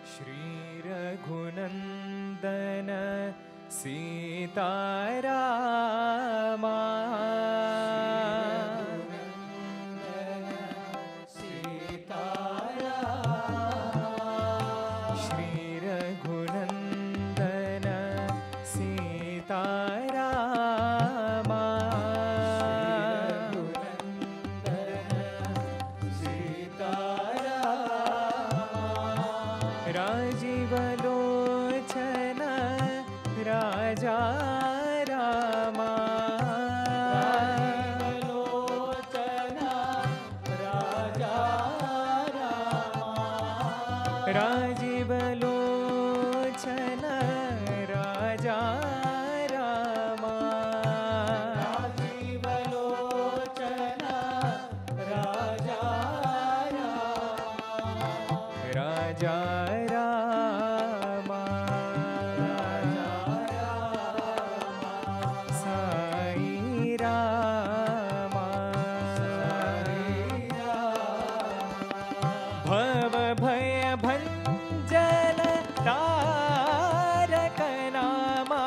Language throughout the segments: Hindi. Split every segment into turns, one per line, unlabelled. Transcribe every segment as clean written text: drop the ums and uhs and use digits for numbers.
श्री रघुनंदन सीतारामा राजीवलोचन राजा रामा राजीवलोचन राजा रामा राजीवलोचन राजा रामा राजा भव भय भंजन तारक नामा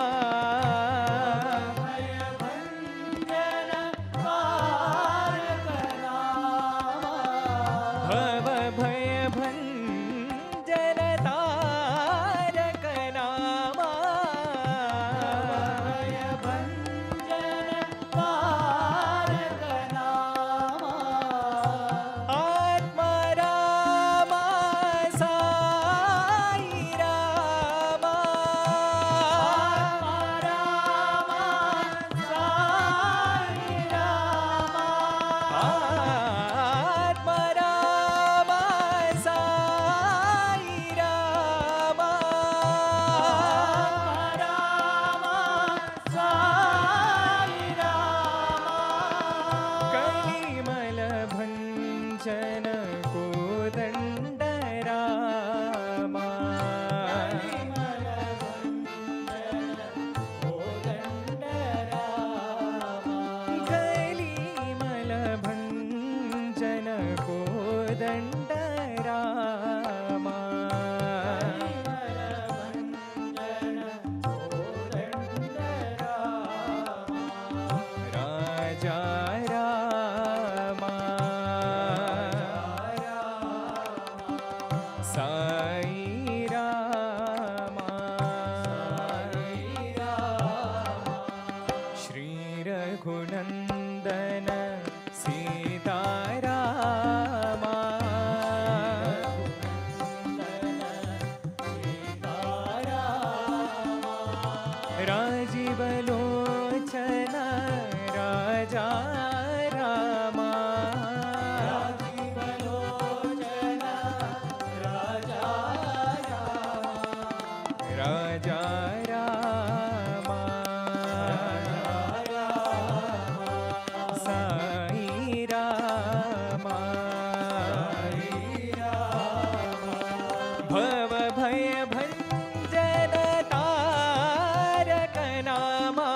भव भय भंजन तारक नामा जन कोदंड रामा कलीमल भंजन कोदंड रामा राजा साई रामा श्री रघुनंदन सीतारामा राजीवलोचन राजा रामा राजा रामा साई रामा भव भय भंजन तारक नामा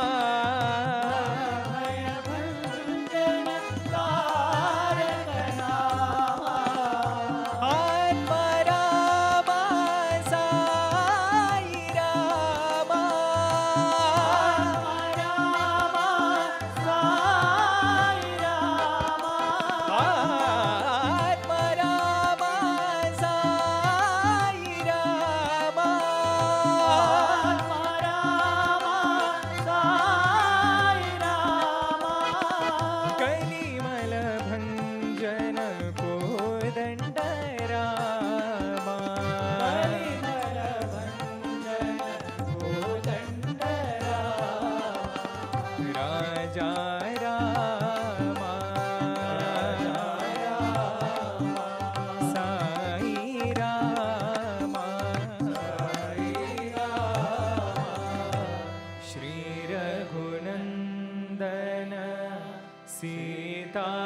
सीता